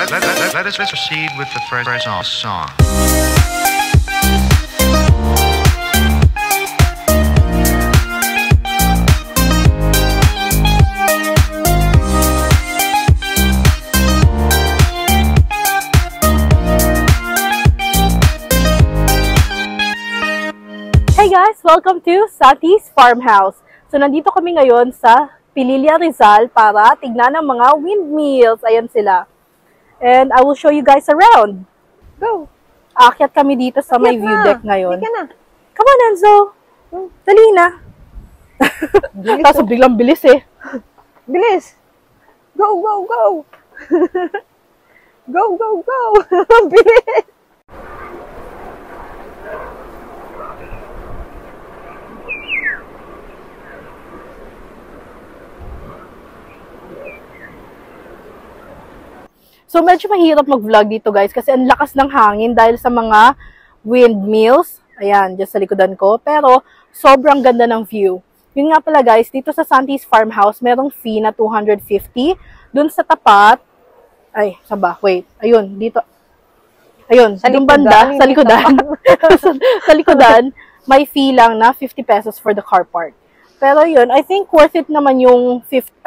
Let us proceed with the first song. Hey guys! Welcome to Santi's Farmhouse. So nandito kami ngayon sa Pililla, Rizal para tignan ang mga windmills. Ayan sila. And I will show you guys around. Go! Aakyat kami dito sa may view deck ngayon. Hindi ka na. Come on, Enzo! Dali na! Tapos biglang bilis eh. Bilis! Go, go, go! Go, go, go! Bilis! So, medyo mahirap mag-vlog dito, guys, kasi ang lakas ng hangin dahil sa mga windmills. Ayan, dyan sa likodan ko. Pero, sobrang ganda ng view. Yun nga pala, guys, dito sa Santi's Farmhouse, merong fee na 250. Dun sa tapat, ay, saba, wait. Ayun, dito. Ayun, sa banda, sa likodan. Sa likodan, may fee lang na 50 pesos for the car park. Pero yun, I think worth it naman yung 250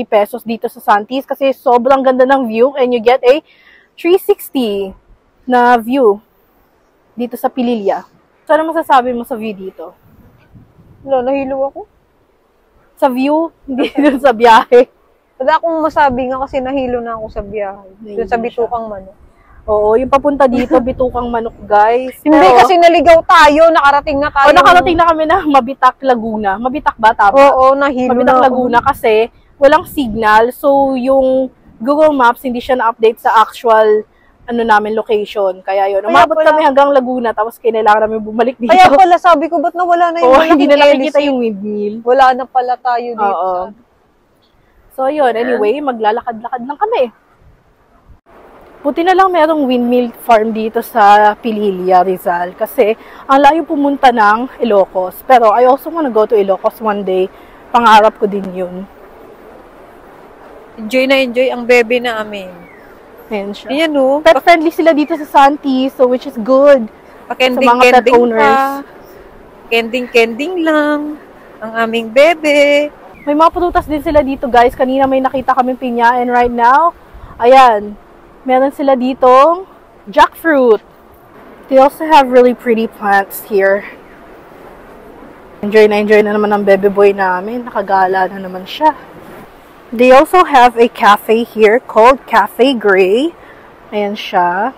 pesos dito sa Santi's kasi sobrang ganda ng view and you get a 360 na view dito sa Pililla. So, ano masasabi mo sa view dito? Wala, nahilo ako. Sa view, hindi dun sa biyahe. Wala akong masabi nga kasi nahilo na ako sa biyahe. Doon sa Bitukang Manok. Oo, yung papunta dito, Bitukang Manok, guys. Hindi, pero, kasi naligaw tayo, nakarating na tayo. Nakarating na kami na Mabitak, Laguna. Mabitak ba? Tama? Oo, nahilo Mabitak, na Laguna kasi walang signal. So, yung Google Maps, hindi siya na-update sa actual namin location. Kaya yun, umabot kami hanggang Laguna, tapos kailangan namin bumalik dito. Kaya pala, sabi ko, ba't nawala na yung malaking hindi na nakikita yung windmill. Wala na pala tayo dito. Oo. So, yun. Anyway, maglalakad-lakad lang kami. Buti na lang merong windmill farm dito sa Pililla, Rizal. Kasi, ang layo pumunta ng Ilocos. Pero, I also wanna go to Ilocos one day. Pangarap ko din yun. Enjoy na enjoy ang bebe namin. Ayan siya. Ayan o. Pet friendly sila dito sa Santi, so which is good. Sa mga pet owners. Kending lang. Ang aming bebe. May mga prutas din sila dito, guys. Kanina may nakita kaming pinya. And right now, ayan. Meron sila ditong jackfruit. They also have really pretty plants here. Enjoy na naman ang bebe boy namin. Nakagala na naman siya. They also have a cafe here called Cafe Gray. Ayan siya.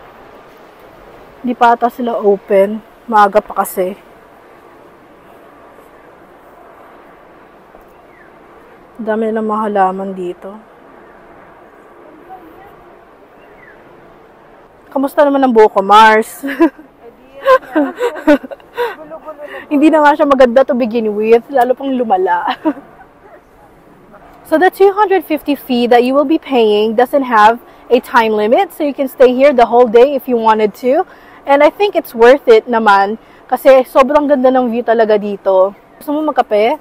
Hindi pa ata sila open. Maaga pa kasi. Dami na mga halaman dito. Kamusta naman ang buhok ko, Mars? Hindi na nga siya maganda to begin with, lalo pang lumala. So the 250 fee that you will be paying doesn't have a time limit, so you can stay here the whole day if you wanted to. And I think it's worth it naman, kasi sobrang ganda ng view talaga dito. Gusto mo magkape?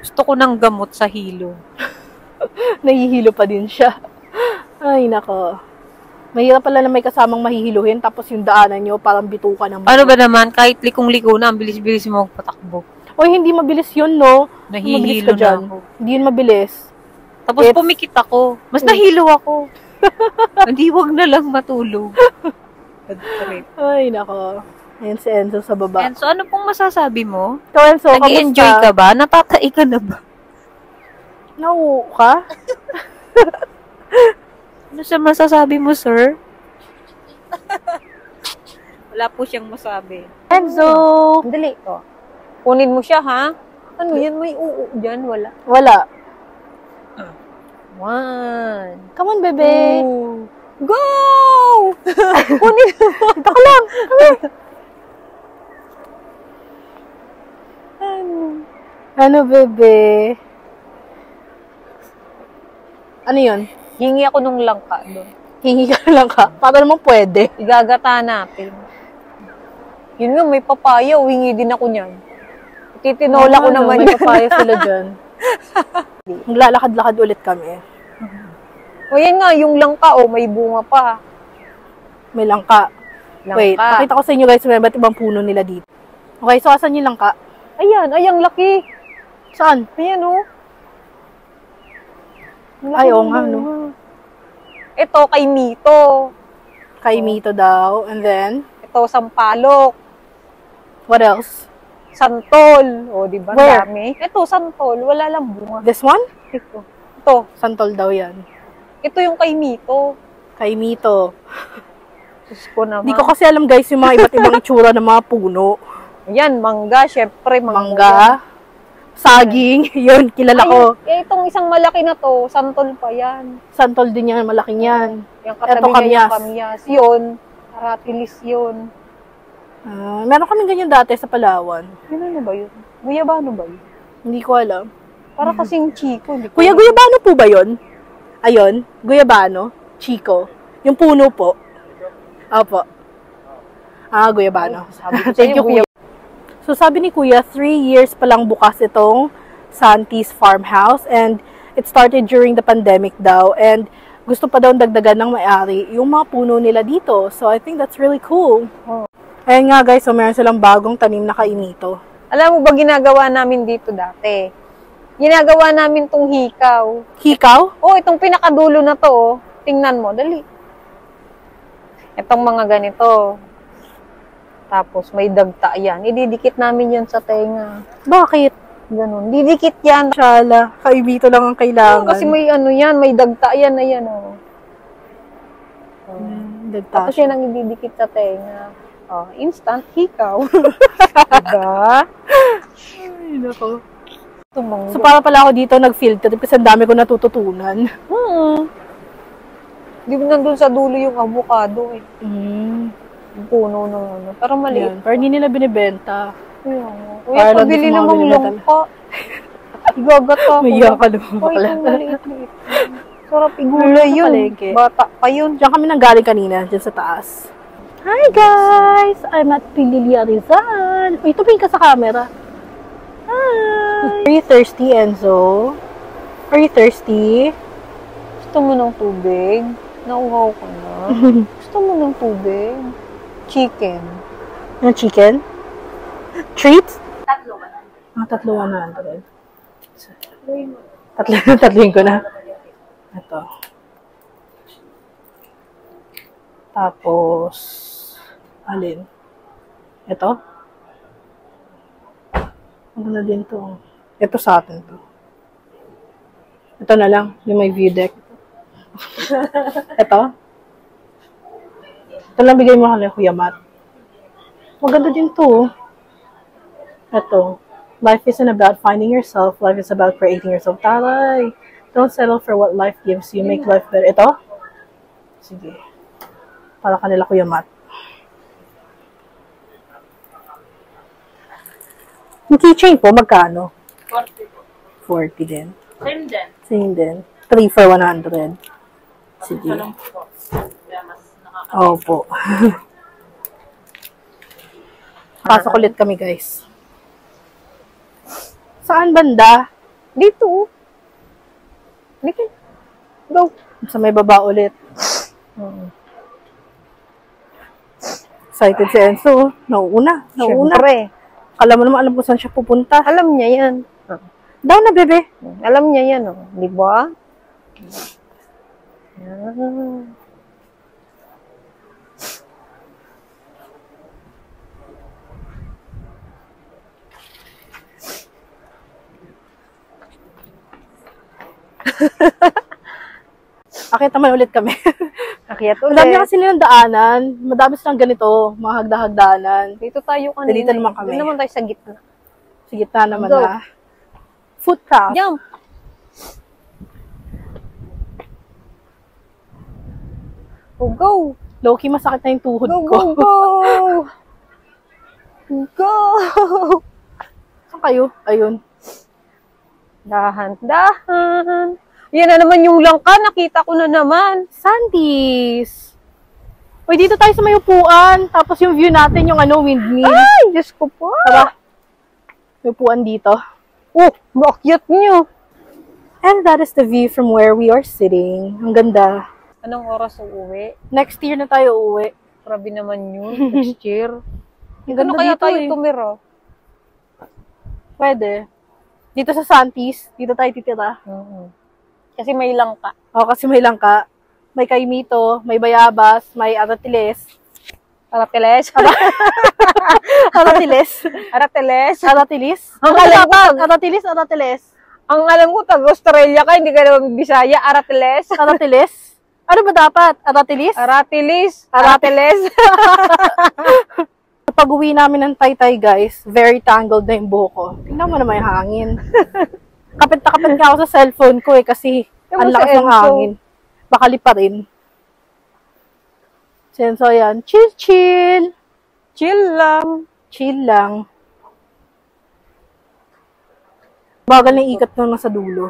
Gusto ko ng gamot sa hilo. Nahihilo pa din siya. Ay, nako. Mahirap pala na may kasamang mahihiluhin, tapos yung daanan nyo parang bituka ng Ano ba naman, kahit likong-liko na, ang bilis-bilis mo patakbo. Oy, hindi mabilis yun, no? Nahihilo na ako. Hindi yun mabilis. Tapos pumikit ako. Mas nahilo ako. Hindi, wag na lang matulog. Ay, nako. Ayan si Enzo sa baba. Enzo, ano pong masasabi mo? Ikaw, Enzo, nag-i-enjoy ka ba? Natatai ka na ba? No, ka? Ano siya masasabi mo, sir? Wala po siyang masabi. Enzo! Dali. Oh. Kunin mo siya, ha? Ano yan? May uu dyan? Wala. Wala. 1. Come on, bebe. 2. Go! Kunin mo. Ito ka lang. Ano, bebe? Ano yun? Hingi ako nung langka doon. Hingi ka lang ka? Para naman pwede. Igagata natin. Yun nga, may papaya. Hingi din ako niyan. Titinola ko naman may papaya sila dyan. Maglalakad-lakad ulit kami. O yan nga, yung langka, may bunga pa. May langka. Langka. Wait, pakita ko sa inyo guys, may iba't ibang puno nila dito. Okay, so asan yung langka? Ayan, ang laki. Saan? Ayan, oh. Ay, oo nga, no. Ito, kay Mito. Kay Mito daw. And then, Ito, sampalok. what else? Santol. O, di ba? Where? Dami. Ito, santol. Wala lang bunga. This one? Ito. Santol daw yan. Ito yung kay Mito. Kay Mito. Diyos ko naman. Hindi ko kasi alam guys yung mga iba't ibang itsura ng mga puno. Yan, mangga. Syempre, Mangga. Saging. Yun, kilala ko. Itong isang malaki na to, santol pa yan. Santol din yan, malaking yan. Yung katabi Eto, niya yung kamyas. kamyas. Yun, aratilis yun. Meron kami ganyan dati sa Palawan. Ano ba yun? Guyabano ba yun? Hindi ko alam. Para kasing Chico. Di ko Kuya, alam. guyabano po ba yun? Ayun, guyabano, Chico. Yung puno po. Opo. Guyabano. Sabi ko Thank sa'yo, you, Kuya. So, sabi ni Kuya, 3 years pa lang bukas itong Santis Farmhouse and it started during the pandemic daw and gusto pa daw dagdagan ng may-ari yung mga puno nila dito. So, I think that's really cool. Oh. Ayan nga guys, so meron silang bagong tanim na kainito. Alam mo ba ginagawa namin dito dati? Ginagawa namin tong hikaw. Hikaw? Itong pinakadulo na to, tingnan mo, dali. Itong mga ganito. Tapos may dagta yan. Ididikit namin yan sa tenga. Bakit? Ganun. Didikit yan. Shala, kainito lang ang kailangan. Kasi may yan, may dagta yan na yan, Tapos yan ang ididikit sa tenga. Instant hikaw. Diba? Ay, nako. Tumanggo. So, para pala ako dito nag-field trip kasi ang dami ko natututunan. Di ba nandun sa dulo yung avocado Yung puno ng Pero maliit. Yan. Pero hindi nila binibenta. Kuya, pabili namang langka. Igagata ko. May ka naman Hoy, pala. itong maliit-liit. Sarap igulay Sa yun. palengke. Bata pa yun. Diyan kami nanggaling kanina, dyan sa taas. Hi guys! I'm at Pililia Rizal. Uy, tumingin ka sa camera. Hi! Are you thirsty, Enzo? Are you thirsty? Gusto mo ng tubig? Nauhaw ka na? Gusto mo ng tubig? Chicken. Ano, chicken? Treats? Tatlo 100. Tatloin ko na. Ito. Tapos, alin? Ito? Ano na din to? Ito sa atin to. Ito na lang, yung may view deck. Ito? Ito lang bigay mo kanya, Kuya Matt. Maganda din to. Ito. Life isn't about finding yourself. Life is about creating yourself. Taray! Don't settle for what life gives you. Make life better. Ito? Sige. Para kanila, Kuya Matt. Yung keychain po, magkano? 40 po. 40 din. Same din. Same din. 3 for 100. Sige. Ito lang po. Kaya mas nakaka... Opo. Pasok ulit kami, guys. Saan banda? Dito. Dito. Go. Sa may baba ulit. Excited si Enzo. Nauuna. Siyempre. Alam mo naman, alam ko saan siya pupunta. Alam niya yan. Daw na, bebe. Alam niya yan, Di ba? Yan. Akit naman ulit kami. Akyat Madami ulit. kasi nilang daanan. Madami silang ganito, mga hagda-hagdanan. Dito tayo kanina. Dito naman kami. Dito naman tayo sa gitna. Sa gitna naman Go. na. Footpath. Jump! Go! Low-key, masakit na yung tuhod Go, ko. go, go! Go! Saan kayo? Ayun. Dahan, dahan. Yan na naman yung langka. Nakita ko na naman. Santis. Uy, dito tayo sa may upuan. Tapos yung view natin, yung windmill. Ay, Diyos ko po. Tara. May upuan dito. Oh, maakyat nyo. And that is the view from where we are sitting. Ang ganda. Anong oras uuwi? Next year na tayo uuwi. Grabe naman yun. Next year. Ang Ano ganda kaya dito tayo eh. tumira? Pwede. Dito sa Santis, dito tayo titira. Kasi may langka. O, kasi may langka. May kaimito, may bayabas, may aratiles. Aratiles? Aratiles. Aratiles? Aratilis. Ang alam ko. Aratilis, aratiles. Ang alam ko, taga-Australia ka, hindi ka naman Bisaya. Aratiles? Aratiles? Ano ba dapat? Aratilis? Aratilis? Aratiles? Pag uwi namin ng Taytay, guys, very tangled na yung buhok ko. Tingnan mo naman yung hangin. Kapit na kapit nga ako sa cellphone ko eh, kasi Yung ang sa lakas ng Enzo. hangin. Bakali pa rin. So, yan. Chill, chill. Chill lang. Chill lang. Bagal na ikat nung nasa dulo.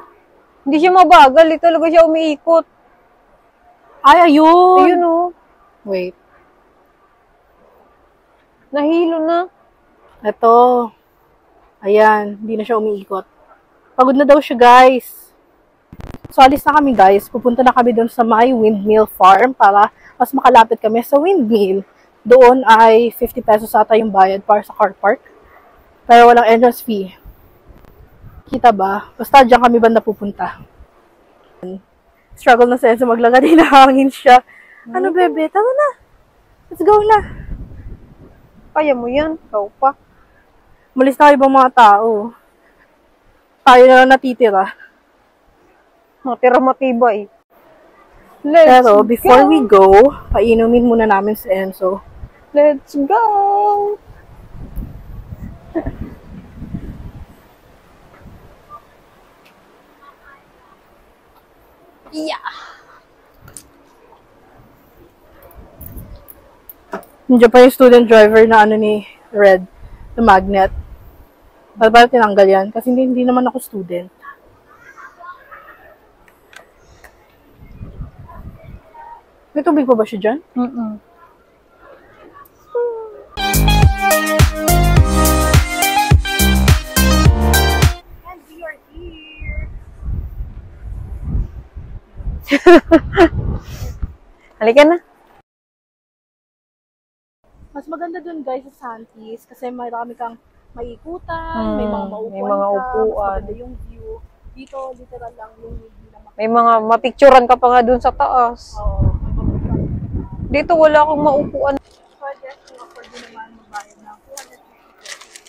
Hindi siya mabagal. Talaga siya umiikot. Ay, ayun! Ayun oh. Wait. Nahilo na. Ito. Ayan. Hindi na siya umiikot. Pagod na daw siya, guys. So, alis na kami, guys. Pupunta na kami doon sa my windmill farm para mas makalapit kami sa windmill. Doon ay 50 pesos ata yung bayad para sa car park. Pero walang entrance fee. Kita ba? Basta dyan kami banda pupunta. Struggle na sa Enzo maglagay. Hinahangin siya. Ano, bebe? Tara na. Let's go na. Kaya mo yan. Ikaw pa. Malis na ibang mga tao. Tayo na lang natitira. Matira matibay. Pero before we go, painumin muna namin si Enzo. Let's go! Nandiyan pa yung student driver na ano ni Red, the magnet. Para tinanggal yan? Kasi hindi naman ako student. May tubig pa ba siya dyan? And we are here. Halika na. Mas maganda dun guys sa Santis kasi marami kang maikutan, may mga maupuan may mga ka, upuan. mas maganda yung view. Dito, literal lang yung hindi na May mga mapicturan ka pa nga dun sa taas. Oo, may mapupuan. Dito wala akong maupuan. Pwede kung afford din naman magbayad ng 250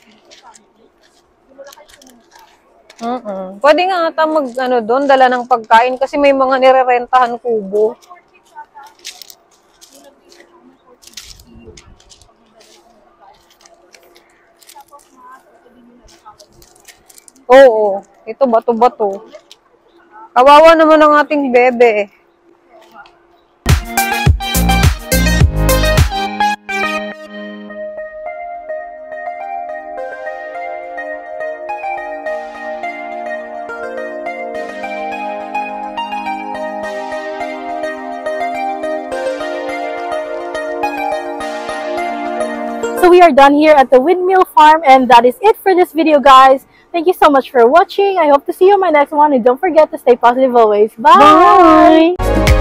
dito sa Santis. Hindi mo lang kayo pumunta. Pwede nga ata mag ano doon, dala ng pagkain kasi may mga nirerentahan kubo. Oo, ito bato-bato. Kawawa naman ang ating bebe. So we are done here at the windmill farm and that is it for this video, guys. Thank you so much for watching. I hope to see you in my next one and don't forget to stay positive always. Bye! Bye!